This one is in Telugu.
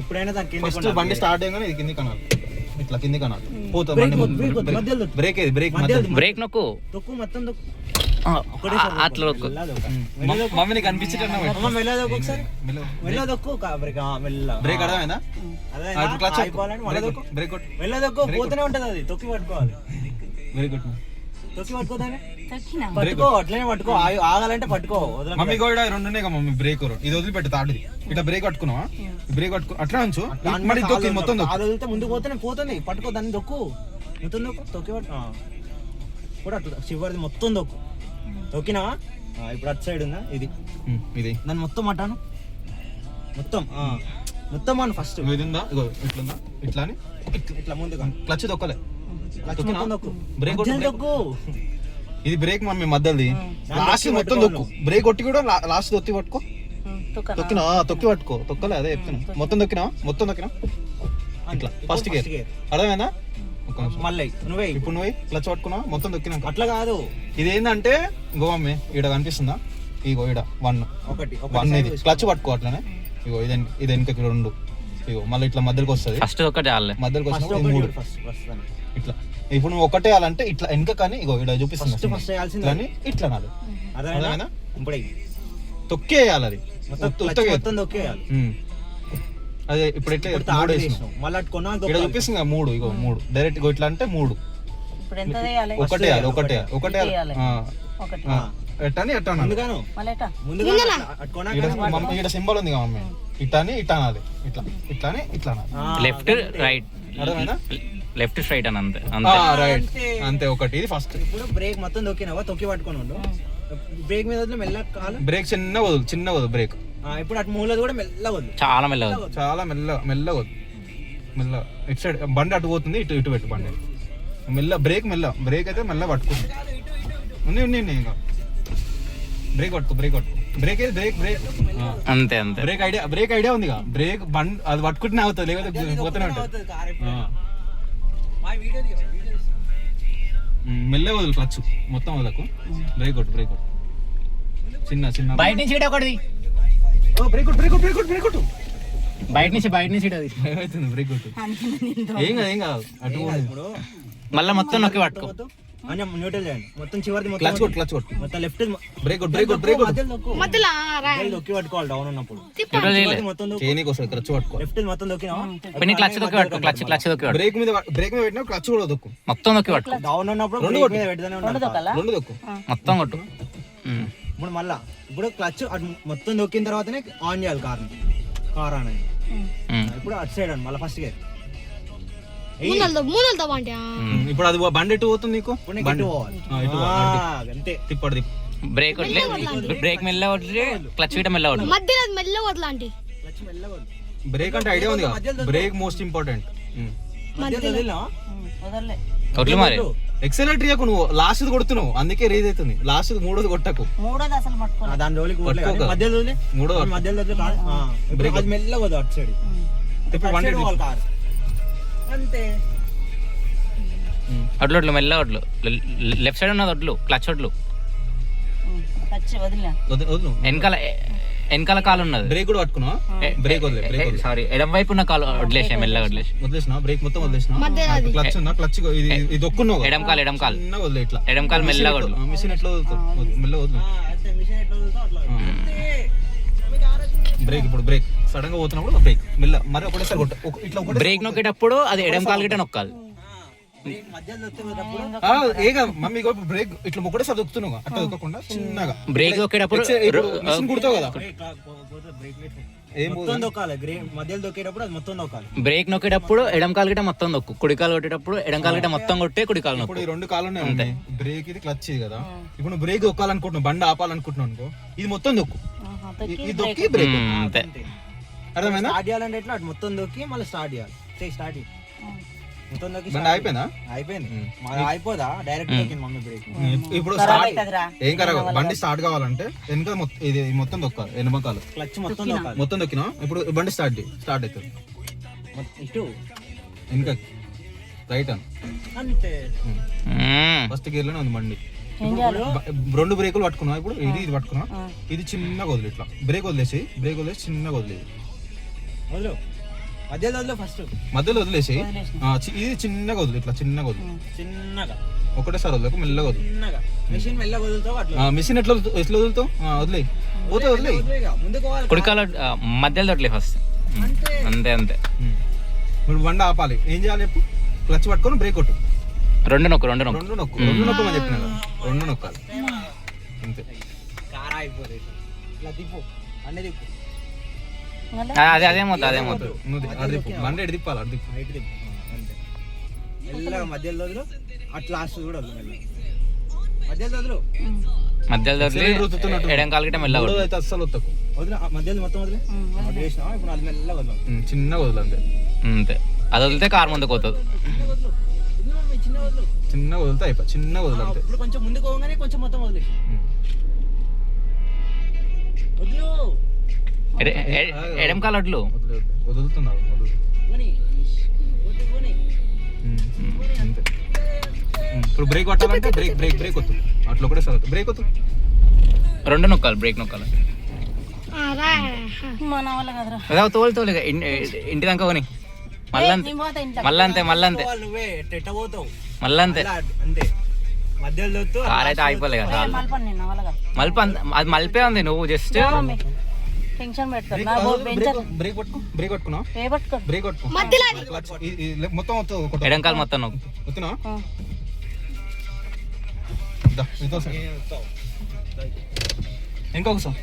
ఎప్పుడైనా ఫస్ట్ బండి స్టార్ట్ అయ్యగానే ఇది కింది కనాలి, ఇట్లా కింది కనాలి. పోతుంది బ్రేక్, ఏది బ్రేక్, బ్రేక్ నొక్కు, తొక్కు మొత్తం తొక్కు, అట్లా నొక్కు. మమ్మీ నీకు అనిపించేటన్నా బ్రేక్ అర్థమైందా? పోతూనే ఉంటది అది, తొక్కి పట్టుకోవాలి. Very good. తొక్కి పట్టుకోదానే పట్టుకో, అట్లనే పట్టుకో, ఆగాలంటే పట్టుకో. మమ్మీ కూడా రెండు ఉన్నాయి కదా మమ్మీ, బ్రేక్ ఇది వదిలిపెట్టు తాటిది, ఇట్లా బ్రేక్ పట్టుకున్నావా, బ్రేక్ పట్టుకో అట్లా ఉంచు, మొత్తం వదిలితే ముందుకు పోతేనే పోతుంది, పట్టుకో దాన్ని, దొక్కు మొత్తం దొక్కు, తొక్కి పట్టు కూడా అట్లా చివరిది మొత్తం దొక్కు. తొక్కినావా? ఇప్పుడు అటు సైడ్ ఉందా ఇది, ఇది దాన్ని మొత్తం అట్టాను, మొత్తం మొత్తం అని ఫస్ట్ ఇది ఉందా, ఇగో ఇట్లుందా, ఇట్లా అని ఇట్లా ముందు క్లచ్ దొక్కలే, బ్రేక్ దొక్కు. ఇది బ్రేక్ మమ్మీ మధ్యది, లాస్ట్ మొత్తం దొక్కు, బ్రేక్ కొట్టి కూడా లాస్ట్ దొక్కి పట్టుకో. తొక్కినా, తొక్కి పట్టుకో, తొక్కలే అదే చెప్తున్నా. మొత్తం దొక్కినా, మొత్తం దొక్కినా ఇట్లా ఫస్ట్ గేర్, అర్థమైందా? మళ్ళీ నువ్వే ఇప్పుడు నువ్వు క్లచ్ పట్టుకున్నావు, మొత్తం దొక్కినా. అట్లా కాదు, ఇదేంటంటే ఇగో మమ్మీ ఈడ కనిపిస్తుందా, ఇగో ఈడ 1 ఇది క్లచ్ పట్టుకో అట్లనే, ఇగో ఇది వెనకకి 2, ఇగో మళ్ళీ ఇట్లా మధ్యలోకి వస్తుంది, ఫస్ట్ ఒకటి మధ్యలోకి వస్తుంది 3 ఇట్లా. ఇప్పుడు నువ్వు ఒకటే వేయాలంటే ఇట్లా వెనక కానీ ఇగో ఇక్కడ చూపిస్తుంది, ఇట్లా నాది అర్థమైనా? తొక్కేయాలి, అది మొత్తం తొక్కేయాలి. అదే ఇప్పుడు ఎట్లా మళ్ళీ ఇక్కడ చూపిస్తుంది 3, ఇగో 3 డైరెక్ట్ ఇగో ఇట్లా అంటే 3 ఒకటే ఎట్టని ఎట్టా ఇక్కడ సింబల్ ఉంది కదా మమ్మీ, ఇట్టాని ఇట్టానాలి, ఇట్లా ఇట్లాని ఇట్లా లెఫ్ట్ రైట్, అర్థమైనా? లెఫ్ట్ స్ట్రైట్ అని అంతే రైట్ అంతే. ఒకటి ఇది ఫస్ట్. ఇప్పుడు బ్రేక్ మొత్తం తొక్కినావా, తొక్కి పట్టుకొని ఉండు, బ్రేక్ మీద వదిలి మెల్ల కాలు, బ్రేక్ చిన్న వదులు బ్రేక్. ఇప్పుడు అటు మూలది కూడా మెల్ల వద్దు, చాలా మెల్ల వద్దు, మెల్ల ఇటు సైడ్ బండి అటు పోతుంది, ఇటు పెట్టు బండి మెల్ల, బ్రేక్ అయితే మెల్ల పట్టుకుంది. ఉన్నాయి ఇంకా బ్రేక్ పట్టుకో, బ్రేక్ అంతే బ్రేక్ ఐడియా ఉంది, బ్రేక్ బండి అది పట్టుకుంటూనే అవుతుంది, లేకపోతే పోతూనే ఉంటుంది. మెల్ల వదులు క్లచ్, మొత్తం వదలకు, బ్రేక్ కొట్టు చిన్న బయట నుంచి ఒకటి బ్రేక్ కొట్టు బయట నుంచి ఏమవుతుంది, బ్రేక్ కొట్టు, ఏం కాదు అటు మళ్ళీ మొత్తం నొక్కి పట్టుకో, న్యూట్రల్ చేయండి, మొత్తం చివరిది క్లచ్ కొట్టు, మొత్తం లెఫ్ట్ బ్రేక్ నొక్కి పట్టుకోవాలి, డౌన్ ఉన్నప్పుడు క్లచ్ పట్టుకో, లెఫ్ట్ మొత్తం దొక్కినావా, క్లచ్ దొక్కి పట్టుకో, క్లచ్ దొక్కి బ్రేక్ మీద పెట్టినా క్లచ్ కూడా దొక్కు, మొత్తం నొక్కి పట్టుకో, డౌన్ ఉన్నప్పుడు రెండు దొక్కు, మొత్తం కొట్టు. ఇప్పుడు మళ్ళా ఇప్పుడు క్లచ్ మొత్తం దొక్కిన తర్వాతనే ఆన్ చేయాలి కార్ అనేది. ఇప్పుడు అటు సైడ్ అండి మళ్ళీ ఫస్ట్ గేర్, ఇప్పుడు అది బండి ఎటు పోతుంది నీకు, అంతే తిప్పడు బ్రేక్ బ్రేక్ మెల్ల క్లచ్ వీట మెల్ల బ్రేక్ అంటే ఐడియా ఉంది, బ్రేక్ మోస్ట్ ఇంపార్టెంట్. వడ్లు మరి ఎక్సలెంట్ చేయకు, నువ్వు లాస్ట్ కొడుతున్నావు అందుకే రేజ్ అవుతుంది, లాస్ట్ 3ది కొట్టకు, దాని రోజులకి మధ్యలో మెల్ల పోదు అటు సైడ్, వడ్లు మెల్ల వడ్లు లెఫ్ట్ సైడ్ ఉన్నది వడ్లు, క్లచ్ వడ్లు వెనకాల కాలు ఉన్నది, బ్రేక్ కూడా పట్టుకున్నా, బ్రేక్ సారీ ఎడం వైపు ఉన్న కాలు వదిలేసా, మెల్లగా వదిలేసిన బ్రేక్ మొత్తం వదిలేసిన, క్లచ్ ఉందా, క్లచ్ ఇది దొక్కున్నావు, ఎడం కాలు వదిలే, ఇట్లా ఎడం కాలు మెల్లగా మిషన్ ఎట్లా వదులుతావు, మెల్ల వదులు, బ్రేక్ ఇప్పుడు బ్రేక్ సడన్ గా పోతున్నప్పుడు బ్రేక్ మెల్ల మరి ఒకటేసారి ఇట్లా బ్రేక్ నొక్కేటప్పుడు అది ఎడం కాలు గిట్ట నొక్కాలి, మమ్మీ బ్రేక్ ఇట్లా ఒకటేసారి దొక్కుతున్నావు, అట్లా దొక్కకుండా చిన్నగా బ్రేక్ నొక్కేటప్పుడు మిషన్ కుడతావు కదా, బ్రేక్ నొక్కేటప్పుడు ఎడం కాలు గిట్ట మొత్తం నొక్కు, కుడి కాలు కొట్టేటప్పుడు ఎడం కాలు గిట్ట మొత్తం కొట్టే కుడి కాలు నొక్కు. ఇప్పుడు 2 కాళ్ళు ఉన్నాయి, బ్రేక్ ఇది క్లచ్ ఇది కదా, ఇప్పుడు బ్రేక్ దొక్కాలనుకుంటున్నావు, బండి ఆపాలనుకుంటున్నావు అనుకో, ఇది మొత్తం దొక్కు, ఇది దొక్కి బ్రేక్ అంతే, అర్థమైందా? స్టార్ట్ చేయాలంటే ఎట్లా మొత్తం దొక్కి మళ్ళీ స్టార్ట్ చేయాలి, స్టార్ట్ అయిపోయిందా, అయిపోదా డైరెక్ట్ మమ్మీ బ్రేక్. ఇప్పుడు ఏం కరెక్ట్ బండి స్టార్ట్ కావాలంటే వెనక ఇది మొత్తం దొక్కాలి, వెనకాల క్లచ్ మొత్తం దొక్కినా ఇప్పుడు బండి స్టార్ట్ అవుతుంది, ఇటు వెనక రైట్ అంతే, ఫస్ట్ గేర్ లోనే ఉంది బండి. 2 బ్రేకులు పట్టుకున్నా, ఇప్పుడు ఇది పట్టుకున్నా, ఇది చిన్నగా వదిలి, ఇట్లా బ్రేక్ వదిలేసి చిన్నగా వదిలేదు, మధ్యలో వదిలే ఫస్ట్ మధ్యలో వదిలేసి వదిలేసిన. ఇది చిన్నగా వదులు, ఇట్లా చిన్నగా వదులు. చిన్నగా ఒకటేసారి వదలకు, మెల్లగా వదులు. చిన్నగా మెషిన్ మెల్లగా వదులుతావు అట్లా మిషన్ ఎట్లా ఎట్లా వదులుతావు? వదిలే పోతే వదిలే. వదిలేయ్, ముందుకు పోవాలి. కుడికాలు మధ్యలో తొట్లే ఫస్ట్. అంతే. అంతే అంతే. ఇప్పుడు బండి ఆపాలి, ఏం చేయాలి చెప్పు? క్లచ్ పట్టుకొని బ్రేక్ కొట్టు. రెండు నొక్కు. రెండు నొక్కు అని చెప్పిన కదా, రెండు నొక్కాలి అంతే. కారా అయిపోతుంది ఇట్లా తిప్పు, అన్నీ తిప్పు, అదే మొత్తం అదే మొత్తం. నువ్వు అడి తిప్పు, బండి ఎడి తిప్పాలి, అడి తిప్పు. బయట తిప్పు, అంతే. మెల్లగా మధ్యలో వదులు, అట్లా లాస్ట్ కూడా వదులు, మెల్లగా మధ్యలో వదులు, మధ్యలో తొట్లి రుద్దుతున్నట్టు. ఎడం కాలు గిట్ట మెల్లగా మూడోది కొట్టు. అయితే అస్సలు వద్దకు, వదిలే మధ్యలో మొత్తం వదిలే. చేసినావా ఇప్పుడు అది మెల్లగా వదలం. చిన్నగా వదలు అంతే. అంతే. అది వదిలితే కారు ముందుకు పోతుంది. చిన్న వదులు, వదిలు మమ్మీ, చిన్న వదులు. చిన్నగా వదిలితే అయిపోయి, చిన్నగా వదలు అంతే. ఇప్పుడు కొంచెం ముందుకు పోగానే కొంచెం మొత్తం వదిలే. వదులు ఎడం కాలు అట్లు. వదులుతున్నావు, వదులు. పోనీ, వద్దు పోనీ. అంతే. ఇప్పుడు బ్రేక్ కొట్టాలంటే బ్రేక్ వద్దు, అట్లా ఒకటే సార్ బ్రేక్ వద్దు. రెండు నొక్కాలి, బ్రేక్ నొక్కాలి. మన వల్ల కదరా. అదే తోలు ఇంటి దాకా పోనీ. మళ్ళీ నేను పోతా ఇంట్లో. మళ్ళీ అంతే. పోవాలి నువ్వే, ఎట్ట పోతావు మళ్ళీ అంతే. అలా అంతే. మధ్యలో వద్దు, కార్ అయితే ఆగిపోలే కదా. మలపండి నేను వల్ల కాదు. మలిపి అది మలిపే ఉంది. నువ్వు జస్ట్ మమ్మీ టెన్షన్ పెట్టుకో. నా బ్రేక్ పట్టుకో, బ్రేక్ పట్టుకున్నావు, ఏ పట్టుకో. బ్రేక్ పట్టుకో. క్లచ్ మొత్తం కొట్టు. ఎడం కాలు మొత్తం నొక్కు. వస్తున్నా ఆ. ఇంకొకసారి